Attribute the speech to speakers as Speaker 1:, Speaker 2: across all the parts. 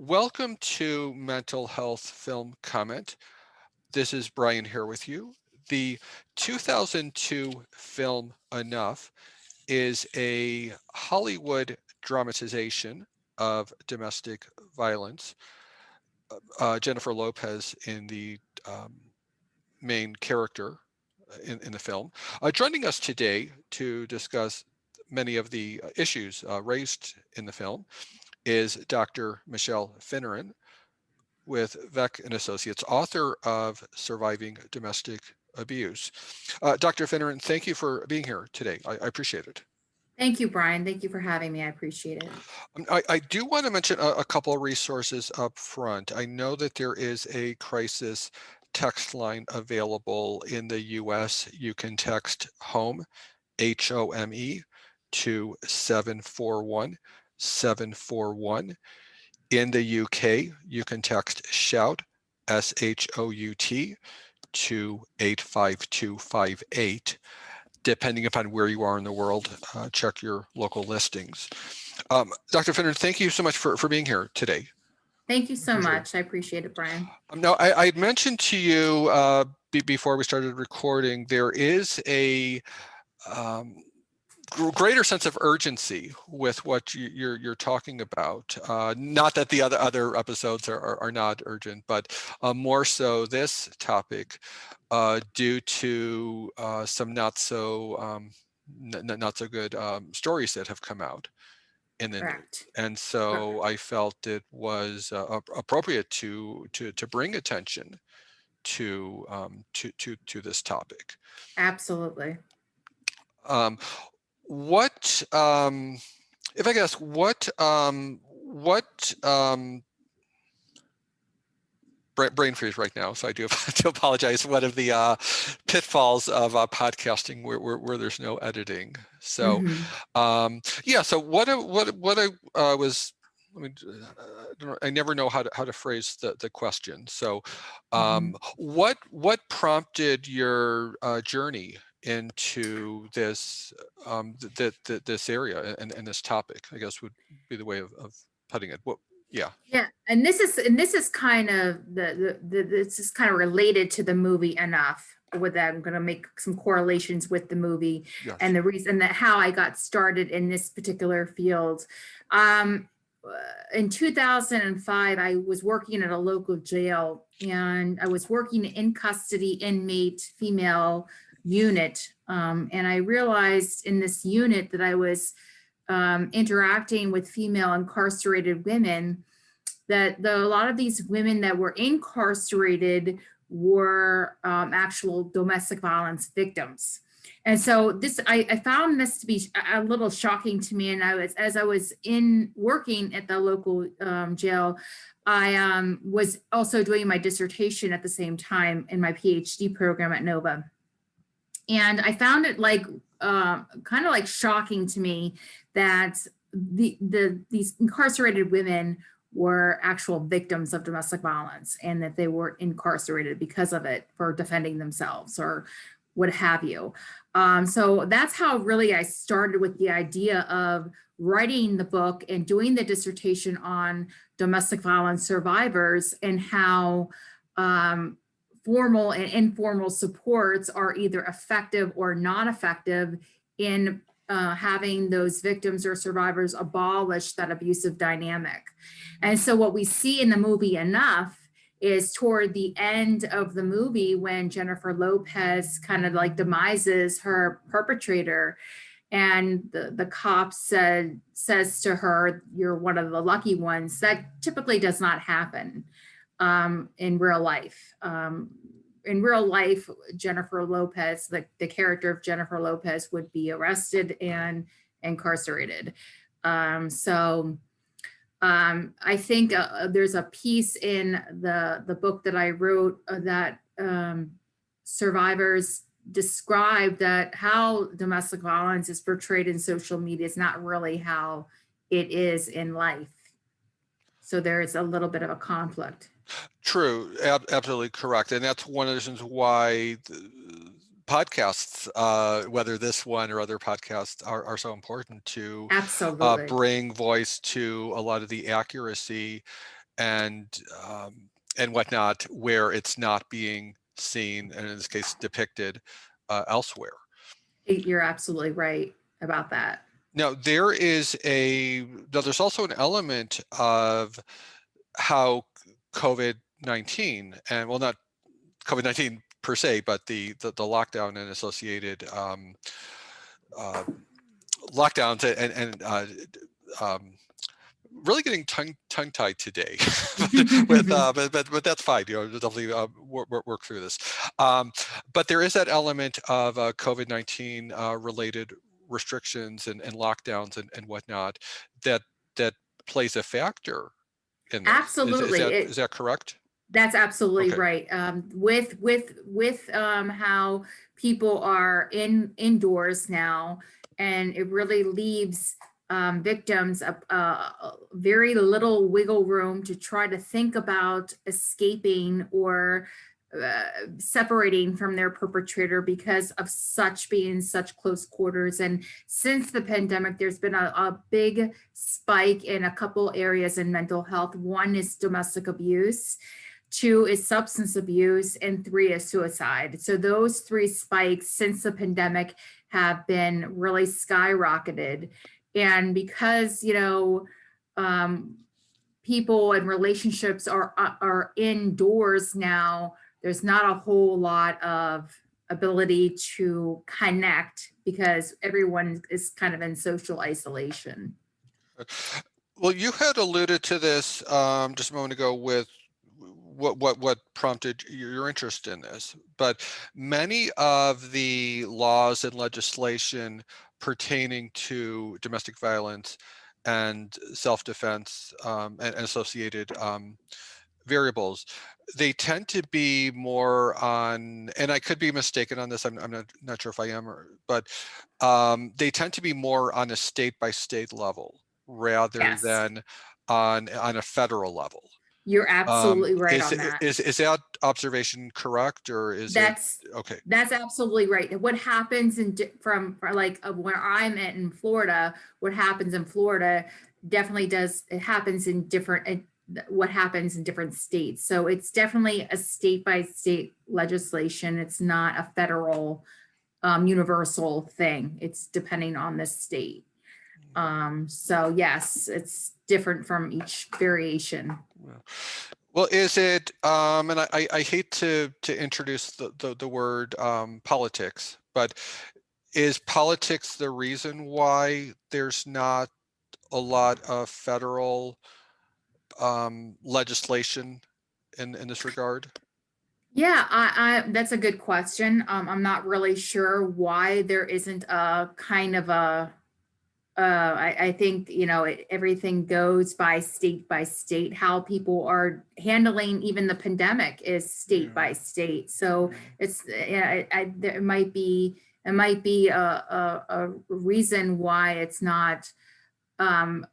Speaker 1: Welcome to Mental Health Film Comment. This is Brian here with you. The 2002 film Enough is a Hollywood dramatization of domestic violence. Jennifer Lopez in the main character in the film. Joining us today to discuss many of the issues raised in the film is Dr. Michele Finneran with Vec and Associates, author of Surviving Domestic Abuse. Dr. Finneran, thank you for being here today. I appreciate it.
Speaker 2: Thank you, Brian. Thank you for having me. I appreciate it.
Speaker 1: I do want to mention a couple of resources up front. I know that there is a crisis text line available in the US. You can text HOME, HOME, to 741 741. In the UK, you can text SHOUT, SHOUT, to 85258. Depending upon where you are in the world, check your local listings. Dr. Finner, thank you so much for being here today.
Speaker 2: Thank you so much. I appreciate it, Brian.
Speaker 1: Now, I mentioned to you before we started recording, there is a greater sense of urgency with what you're talking about. Not that the other episodes are not urgent, but more so this topic due to some not so good stories that have come out in the news. And so I felt it was appropriate to bring attention to this topic.
Speaker 2: Absolutely.
Speaker 1: What if I guess what brain freeze right now, so I do apologize. One of the pitfalls of podcasting where there's no editing. So yeah, so what I was, I never know how to phrase the question. So what prompted your journey into this this area and this topic, I guess, would be the way of putting it. Yeah,
Speaker 2: and this is kind of this is kind of related to the movie Enough. With that, I'm going to make some correlations with the movie. Yes. And the reason that how I got started in this particular field. In 2005, I was working at a local jail, and I was working in custody inmate female unit. And I realized in this unit that I was interacting with female incarcerated women, that a lot of these women that were incarcerated were actual domestic violence victims. And so I found this to be a little shocking to me. And as I was working at the local jail, I was also doing my dissertation at the same time in my PhD program at Nova. And I found it like kind of like shocking to me that these incarcerated women were actual victims of domestic violence, and that they were incarcerated because of it, for defending themselves or what have you. So that's how really I started with the idea of writing the book and doing the dissertation on domestic violence survivors, and how formal and informal supports are either effective or not effective in having those victims or survivors abolish that abusive dynamic. And so what we see in the movie Enough is toward the end of the movie, when Jennifer Lopez kind of like demises her perpetrator, and the cop says to her, "You're one of the lucky ones." That typically does not happen in real life. In real life, Jennifer Lopez, the character of Jennifer Lopez, would be arrested and incarcerated. So I think there's a piece in the book that I wrote that survivors describe that how domestic violence is portrayed in social media is not really how it is in life. So there's a little bit of a conflict.
Speaker 1: True, absolutely correct. And that's one of the reasons why podcasts, whether this one or other podcasts, are so important to bring voice to a lot of the accuracy and and whatnot, where it's not being seen, and in this case depicted elsewhere.
Speaker 2: You're absolutely right about that.
Speaker 1: Now there's also an element of how COVID-19, and well, not COVID-19 per se, but the lockdown and associated uh, lockdowns and really getting tongue-tied today, but that's fine. You know, we'll definitely work through this. But there is that element of COVID-19 related restrictions and lockdowns and whatnot that that plays a factor in this.
Speaker 2: Absolutely.
Speaker 1: Is that correct?
Speaker 2: That's absolutely
Speaker 1: Okay.
Speaker 2: right. With how people are indoors now, and it really leaves victims very little wiggle room to try to think about escaping or separating from their perpetrator because of such being such close quarters. And since the pandemic, there's been a big spike in a couple areas in mental health. One is domestic abuse, two is substance abuse, and three is suicide. So those three spikes since the pandemic have been really skyrocketed. And because, people and relationships are indoors now, there's not a whole lot of ability to connect because everyone is kind of in social isolation.
Speaker 1: Well, you had alluded to this just a moment ago with what prompted your interest in this, but many of the laws and legislation pertaining to domestic violence and self-defense and associated variables, they tend to be more on, and I could be mistaken on this, I'm not sure if I am, but they tend to be more on a state by state level rather
Speaker 2: Yes,
Speaker 1: than on a federal level.
Speaker 2: you're absolutely right
Speaker 1: Is
Speaker 2: on that.
Speaker 1: is that observation correct, or is it
Speaker 2: That's
Speaker 1: okay?
Speaker 2: that's absolutely right. What happens from like where I'm at in Florida, what happens in Florida definitely does it happens in different what happens in different states. So it's definitely a state by state legislation. It's not a federal universal thing. It's depending on the state. So yes, it's different from each variation.
Speaker 1: Well, well, is it, and I hate to introduce the word politics, but is politics the reason why there's not a lot of federal legislation in this regard?
Speaker 2: Yeah, I that's a good question. I'm not really sure why there isn't a kind of a I think, everything goes by state. How people are handling even the pandemic is state
Speaker 1: Yeah,
Speaker 2: by state. So
Speaker 1: yeah.
Speaker 2: it's, yeah, there might be a reason why it's not um,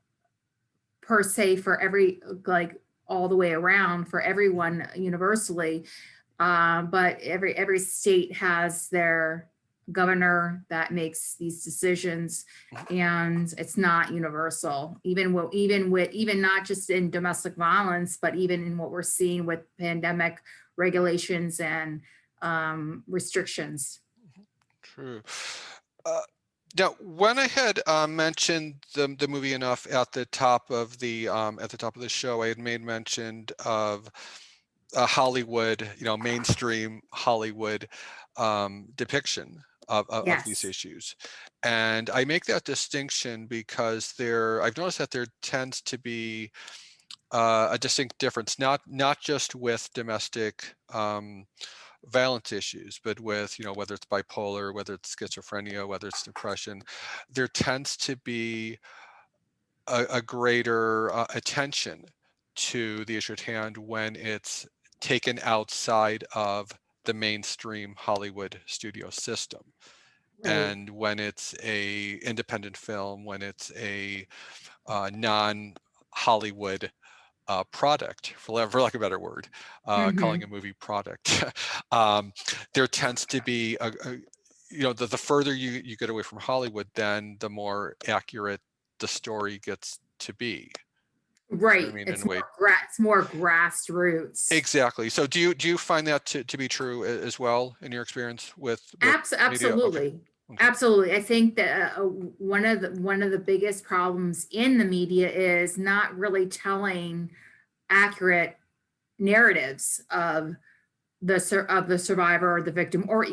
Speaker 2: per se for every, like, all the way around for everyone universally. But every state has their governor that makes these decisions,
Speaker 1: Mhm.
Speaker 2: and it's not universal. Even not just in domestic violence, but even in what we're seeing with pandemic regulations and restrictions.
Speaker 1: True. Uh, Now, when I had mentioned the movie enough at the top of the show, I had made mention of Hollywood, mainstream Hollywood depiction of these
Speaker 2: Yes,
Speaker 1: issues, and I make that distinction because I've noticed that there tends to be a distinct difference, not just with domestic violence issues, but with, whether it's bipolar, whether it's schizophrenia, whether it's depression, there tends to be a greater attention to the issue at hand when it's taken outside of the mainstream Hollywood studio system.
Speaker 2: right.
Speaker 1: And when it's a independent film, when it's a non-Hollywood product, for lack of a better word, calling a
Speaker 2: Hmm.
Speaker 1: movie product, um, there tends to be the further you get away from Hollywood, then the more accurate the story gets to be.
Speaker 2: Right.
Speaker 1: mean, in
Speaker 2: It's
Speaker 1: a way.
Speaker 2: more grassroots.
Speaker 1: Exactly. So do you find that to be true as well in your experience with media? Okay.
Speaker 2: Absolutely.
Speaker 1: Okay.
Speaker 2: Absolutely. I think that one of the biggest problems in the media is not really telling accurate narratives of of the survivor or the victim, or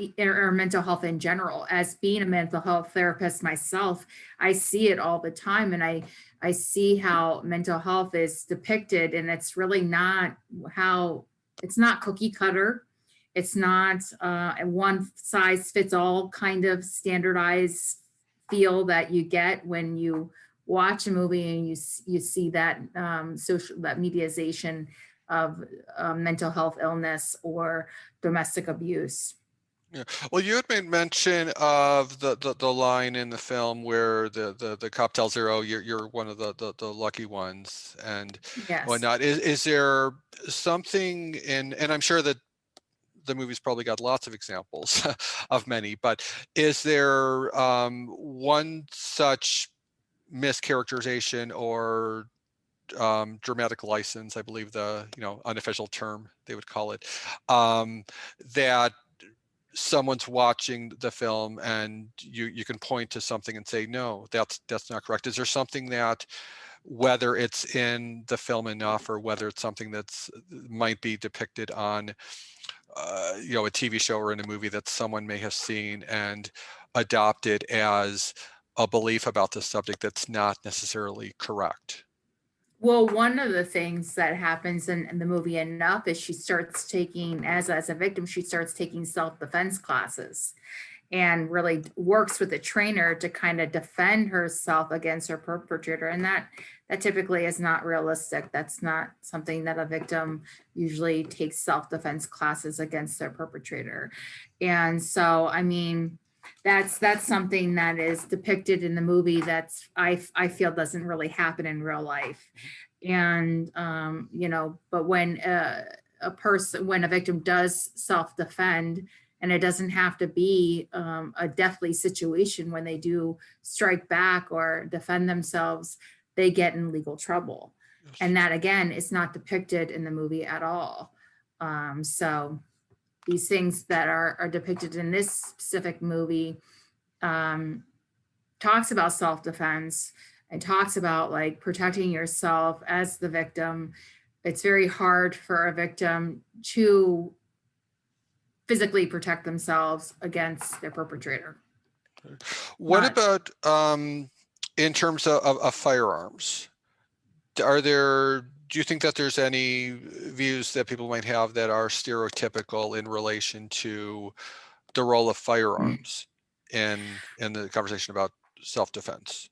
Speaker 2: mental health in general. As being a mental health therapist myself, I see it all the time, and I see how mental health is depicted, and it's really not how it's not cookie cutter. It's not a one size fits all kind of standardized feel that you get when you watch a movie and you see that social that mediation of mental health illness or domestic abuse.
Speaker 1: Yeah. Well, you had made mention of the line in the film where the cop tells her, "Oh, you're one of the lucky ones," and
Speaker 2: Yes.
Speaker 1: whatnot. Is there something in, and I'm sure that the movie's probably got lots of examples of many, but is there one such mischaracterization or dramatic license, I believe the unofficial term they would call it, that someone's watching the film and you can point to something and say, no, that's not correct? Is there something that, whether it's in the film enough or whether it's something that's might be depicted on a TV show or in a movie that someone may have seen and adopted as a belief about the subject that's not necessarily correct?
Speaker 2: Well, one of the things that happens in the movie enough is she starts taking, as a victim, she starts taking self-defense classes and really works with a trainer to kind of defend herself against her perpetrator. And that typically is not realistic. That's not something that a victim usually takes self-defense classes against their perpetrator. And so, I mean, that's something that is depicted in the movie that's I feel doesn't really happen in real life. And but when when a victim does self-defend, and it doesn't have to be a deathly situation, when they do strike back or defend themselves, they get in legal trouble.
Speaker 1: Yes.
Speaker 2: And that again is not depicted in the movie at all. So these things that are depicted in this specific movie um, talks about self-defense and talks about like protecting yourself as the victim. It's very hard for a victim to physically protect themselves against their perpetrator.
Speaker 1: What
Speaker 2: Not
Speaker 1: about in terms of firearms? Are there, do you think that there's any views that people might have that are stereotypical in relation to the role of firearms in the conversation about self-defense?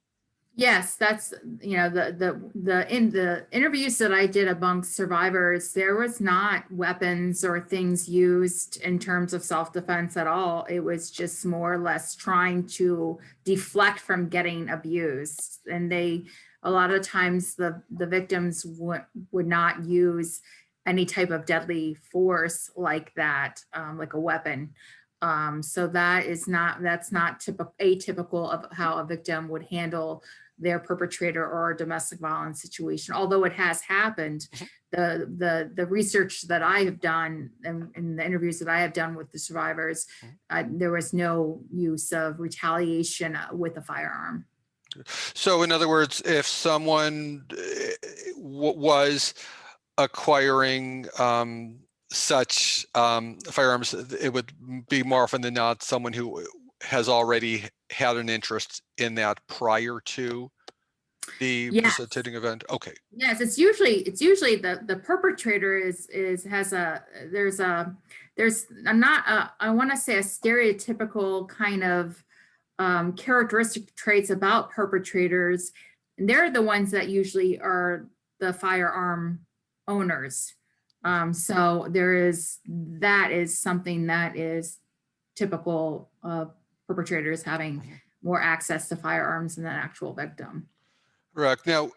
Speaker 2: Yes, that's in the interviews that I did amongst survivors, there was not weapons or things used in terms of self-defense at all. It was just more or less trying to deflect from getting abused. And a lot of times the victims would not use any type of deadly force like that, like a weapon. So that's not atypical of how a victim would handle their perpetrator or a domestic violence situation. Although it has happened, the research that I have done and the interviews that I have done with the survivors, there was no use of retaliation with a firearm.
Speaker 1: So in other words, if someone was acquiring such firearms, it would be more often than not someone who has already had an interest in that prior to the
Speaker 2: Yes.
Speaker 1: precipitating event. Okay.
Speaker 2: Yes, it's usually the perpetrator is has a there's I'm not I want to say a stereotypical kind of characteristic traits about perpetrators. And they're the ones that usually are the firearm owners. So that is something that is typical of perpetrators having more access to firearms than an actual victim.
Speaker 1: Correct. Now,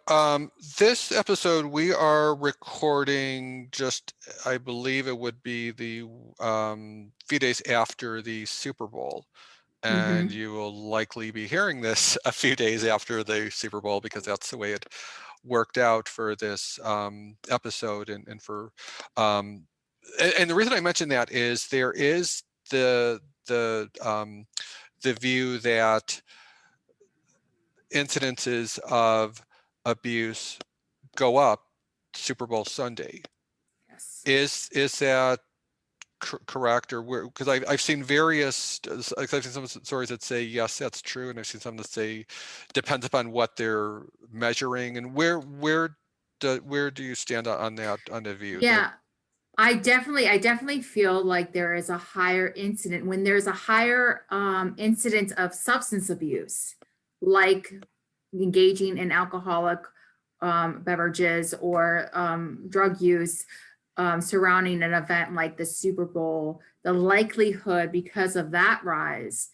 Speaker 1: this episode we are recording just, I believe it would be the few days after the Super Bowl. And
Speaker 2: Hmm.
Speaker 1: you will likely be hearing this a few days after the Super Bowl because that's the way it worked out for this episode and for and the reason I mention that is there is the view that incidences of abuse go up Super Bowl Sunday.
Speaker 2: Yes.
Speaker 1: Is that correct, or where? Because I've seen various, I've seen some stories that say yes, that's true, and I've seen some that say depends upon what they're measuring, and where do you stand on that, on the view that?
Speaker 2: Yeah, I definitely feel like there is a higher incident when there's a higher incidence of substance abuse, like engaging in alcoholic beverages or drug use surrounding an event like the Super Bowl. The likelihood, because of that rise,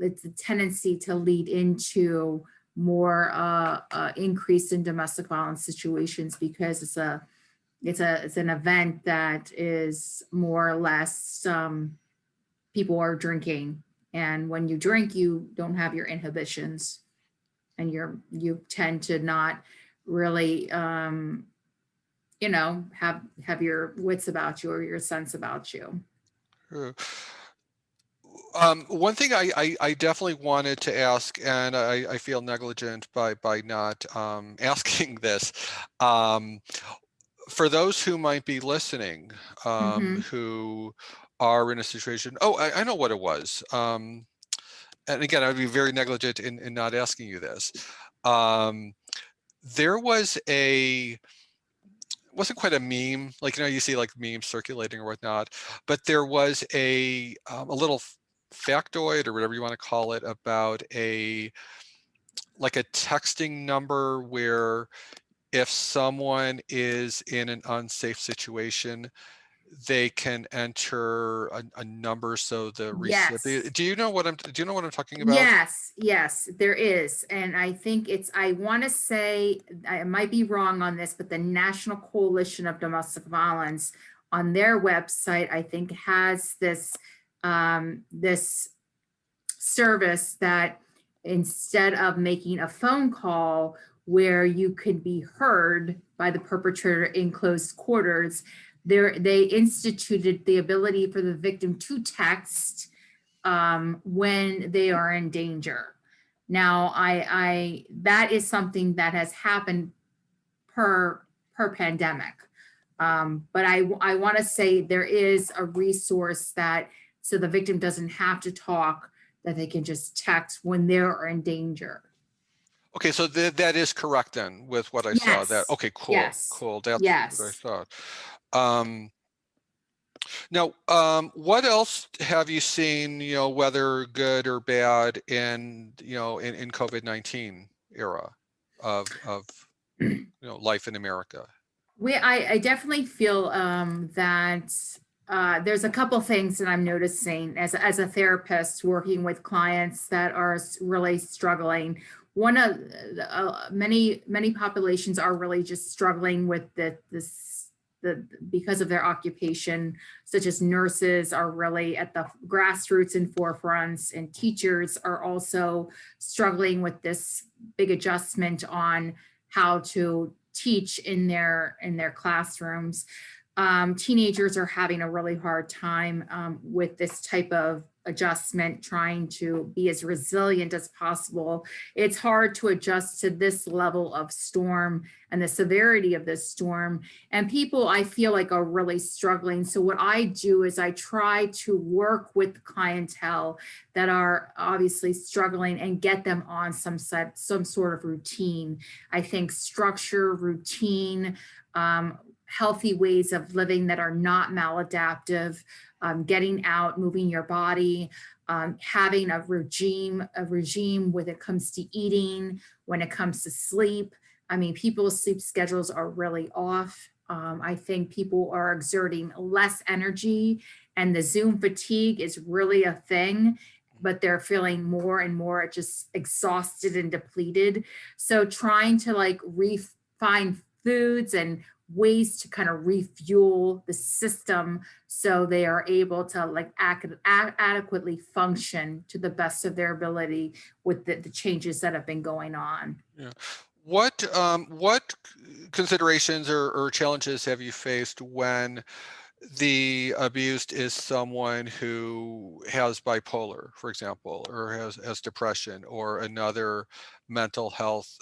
Speaker 2: it's a tendency to lead into more increase in domestic violence situations because it's an event that is more or less people are drinking, and when you drink you don't have your inhibitions, and you tend to not really have your wits about you or your sense about you.
Speaker 1: uh, One thing I definitely wanted to ask, and I feel negligent by not asking this. Um, for those who might be listening,
Speaker 2: Mm-hmm.
Speaker 1: who are in a situation, oh, I know what it was. And again, I would be very negligent in not asking you this. Um, there was a, wasn't quite a meme, like, you see like memes circulating or whatnot, but there was a little factoid or whatever you want to call it about like a texting number where if someone is in an unsafe situation, they can enter a number so the
Speaker 2: Yes.
Speaker 1: recipient. Do you know what I'm talking about?
Speaker 2: Yes, there is. And I think I want to say, I might be wrong on this, but the National Coalition of Domestic Violence on their website, I think, has this service that instead of making a phone call where you could be heard by the perpetrator in close quarters, they instituted the ability for the victim to text when they are in danger. Now, I that is something that has happened per pandemic. But I want to say there is a resource that so the victim doesn't have to talk, that they can just text when they're in danger.
Speaker 1: Okay, so that is correct then with what I saw. That
Speaker 2: Yes,
Speaker 1: okay, cool,
Speaker 2: yes,
Speaker 1: cool. That's what I
Speaker 2: yes.
Speaker 1: thought. Um, Now, what else have you seen, whether good or bad in COVID-19 era of life in America?
Speaker 2: I definitely feel that there's a couple things that I'm noticing as a therapist working with clients that are really struggling. One of many populations are really just struggling with the because of their occupation, such as nurses are really at the grassroots and forefronts, and teachers are also struggling with this big adjustment on how to teach in their classrooms. Teenagers are having a really hard time with this type of adjustment, trying to be as resilient as possible. It's hard to adjust to this level of storm and the severity of this storm. And people, I feel like, are really struggling. So what I do is I try to work with clientele that are obviously struggling and get them on some sort of routine. I think structure, routine, healthy ways of living that are not maladaptive, getting out, moving your body, having a regime when it comes to eating, when it comes to sleep. I mean, people's sleep schedules are really off. I think people are exerting less energy, and the Zoom fatigue is really a thing, but they're feeling more and more just exhausted and depleted. So trying to like refine foods and ways to kind of refuel the system so they are able to like adequately function to the best of their ability with the changes that have been going on.
Speaker 1: Yeah. what considerations or challenges have you faced when the abused is someone who has bipolar, for example, or has depression or another mental health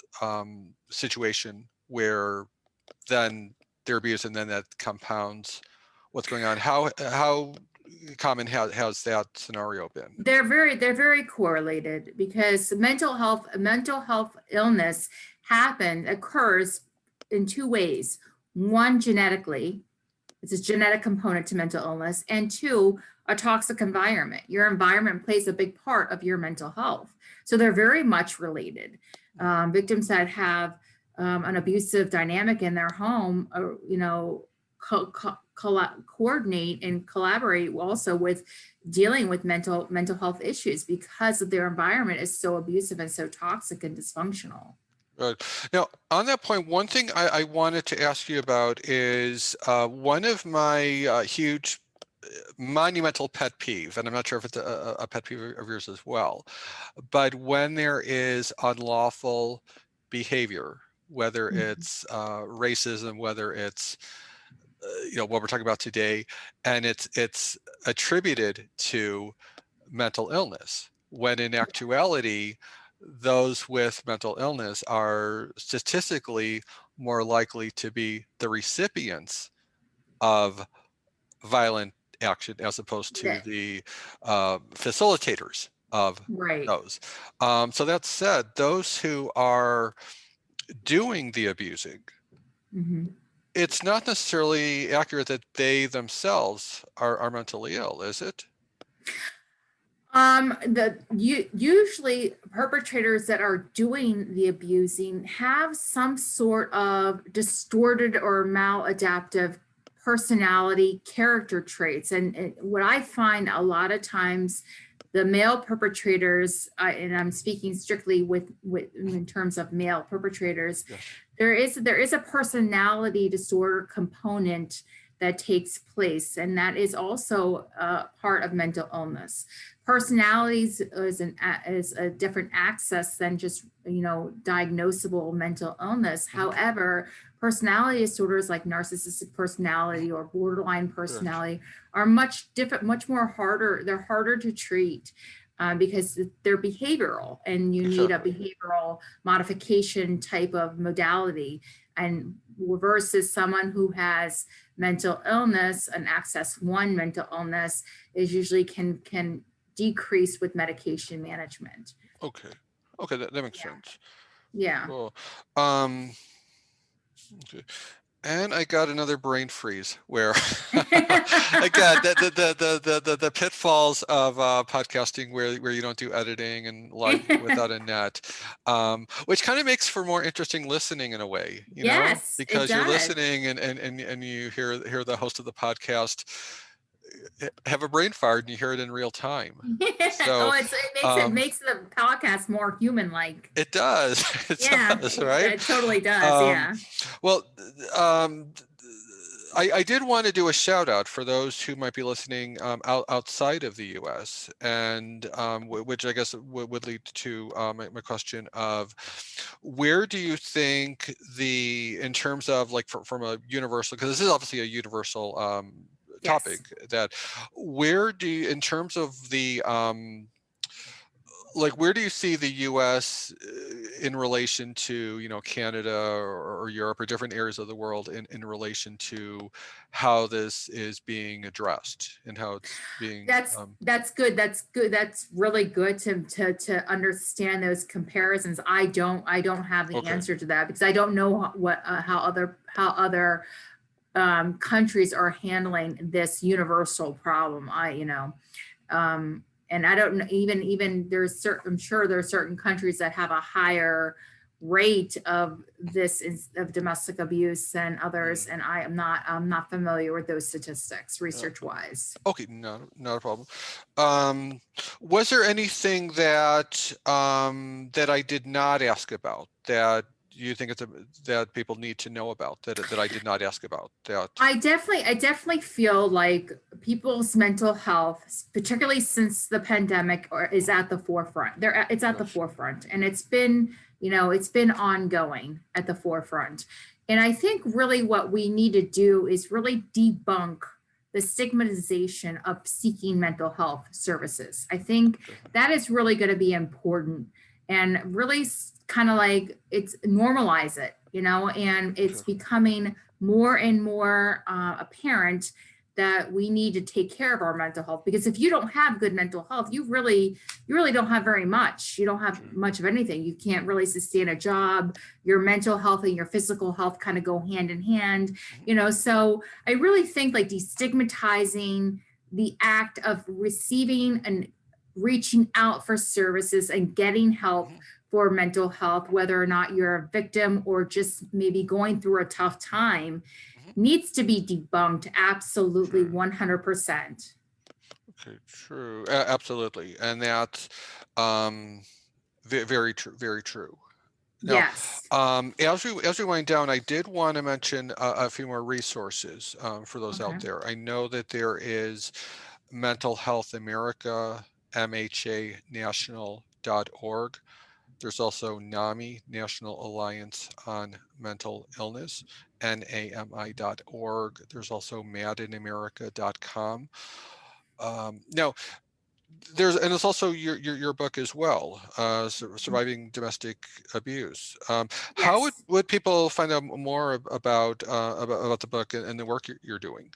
Speaker 1: situation where then they're abused and then that compounds what's going on? How common has that scenario been?
Speaker 2: They're very correlated because mental health illness occurs in two ways. One, genetically, it's a genetic component to mental illness, and two, a toxic environment. Your environment plays a big part of your mental health. So they're very much related. Victims that have an abusive dynamic in their home, coordinate and collaborate also with dealing with mental health issues because of their environment is so abusive and so toxic and dysfunctional.
Speaker 1: Right. Now, on that point, one thing I wanted to ask you about is one of my huge monumental pet peeve, and I'm not sure if it's a pet peeve of yours as well, but when there is unlawful behavior, whether it's racism, whether it's what we're talking about today, and it's attributed to mental illness, when in actuality, those with mental illness are statistically more likely to be the recipients of violent action as opposed to
Speaker 2: That-
Speaker 1: the facilitators of
Speaker 2: Right.
Speaker 1: those. So that said, those who are doing the abusing,
Speaker 2: Mhm.
Speaker 1: it's not necessarily accurate that they themselves are mentally ill, is it?
Speaker 2: Usually perpetrators that are doing the abusing have some sort of distorted or maladaptive personality character traits. And what I find a lot of times, the male perpetrators, and I'm speaking strictly with in terms of male perpetrators,
Speaker 1: Yes.
Speaker 2: there is a personality disorder component that takes place, and that is also part of mental illness. Personalities is a different access than just diagnosable mental illness. However, personality disorders like narcissistic personality or borderline personality are much different, much more harder. They're harder to treat because they're behavioral, and you need a behavioral modification type of modality. And versus someone who has mental illness, an access one mental illness is usually can decrease with medication management.
Speaker 1: Okay. Okay, that makes sense.
Speaker 2: Yeah.
Speaker 1: Cool. Okay. And I got another brain freeze where again the pitfalls of podcasting where you don't do editing and live without a net, which kind of makes for more interesting listening in a way,
Speaker 2: Yes, it
Speaker 1: because you're
Speaker 2: does.
Speaker 1: listening and you hear the host of the podcast have a brain fart and you hear it in real time. So
Speaker 2: It makes the podcast more human like.
Speaker 1: it does. It
Speaker 2: Yeah,
Speaker 1: does, right?
Speaker 2: it totally does.
Speaker 1: Um,
Speaker 2: Yeah.
Speaker 1: well, I did want to do a shout out for those who might be listening outside of the U.S. and which I guess would lead to my question of where do you think in terms of like from a universal, because this is obviously a universal topic, that where do you, in terms of the like where do you see the U.S. In relation to Canada or Europe or different areas of the world in relation to how this is being addressed and how it's being
Speaker 2: That's good. That's good. That's really good to understand those comparisons. I don't have the answer to that because I don't know how other countries are handling this universal problem. And I don't know, even I'm sure there are certain countries that have a higher rate of of domestic abuse than others, and I'm not familiar with those statistics research wise.
Speaker 1: Okay, no, not a problem. Was there anything that that I did not ask about that you think that people need to know about that I did not ask about? That
Speaker 2: I definitely feel like people's mental health, particularly since the pandemic, is at the forefront. It's at the forefront, and it's been It's been ongoing at the forefront. And I think really what we need to do is really debunk the stigmatization of seeking mental health services. I think that is really going to be important, and really kind of like it's normalize it, and it's becoming more and more apparent that we need to take care of our mental health, because if you don't have good mental health, you really don't have very much. You don't have much of anything. You can't really sustain a job. Your mental health and your physical health kind of go hand in hand, so I really think like destigmatizing the act of receiving and reaching out for services and getting help for mental health, whether or not you're a victim or just maybe going through a tough time, needs to be debunked. Absolutely, 100%.
Speaker 1: Okay, true. Absolutely. And that's very true, very true. Now,
Speaker 2: Yes.
Speaker 1: as we wind down, I did want to mention a few more resources for those out there. I know that there is Mental Health America, MHAnational.org. There's also NAMI, National Alliance on Mental Illness, NAMI.org. There's also madinamerica.com. Now, there's also your book as well, Surviving Domestic Abuse. How would people find out more about the book and the work you're doing?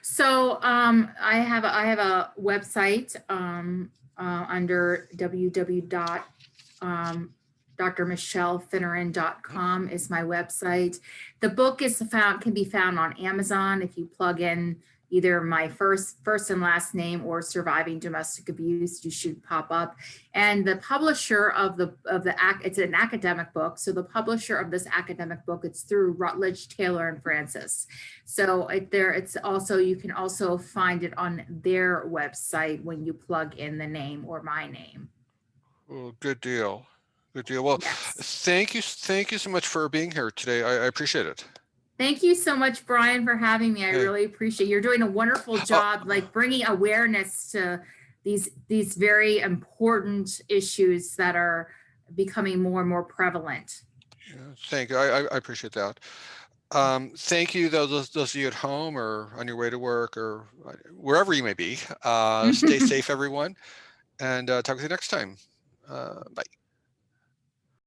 Speaker 2: So I have a website under www.drmichelefinarin.com is my website. The book can be found on Amazon if you plug in either my first and last name or Surviving Domestic Abuse, you should pop up. And the publisher of it's an academic book. So the publisher of this academic book, it's through Routledge, Taylor and Francis. So you can also find it on their website when you plug in the name or my name.
Speaker 1: Well, good deal. Good deal. Well,
Speaker 2: yes.
Speaker 1: Thank you so much for being here today. I appreciate it.
Speaker 2: Thank you so much, Brian, for having me. I really appreciate it. You're doing a wonderful job, like bringing awareness to these very important issues that are becoming more and more prevalent.
Speaker 1: Thank you. I appreciate that. Thank you, those of you at home or on your way to work or wherever you may be. Stay safe, everyone, and talk with you next time. Bye.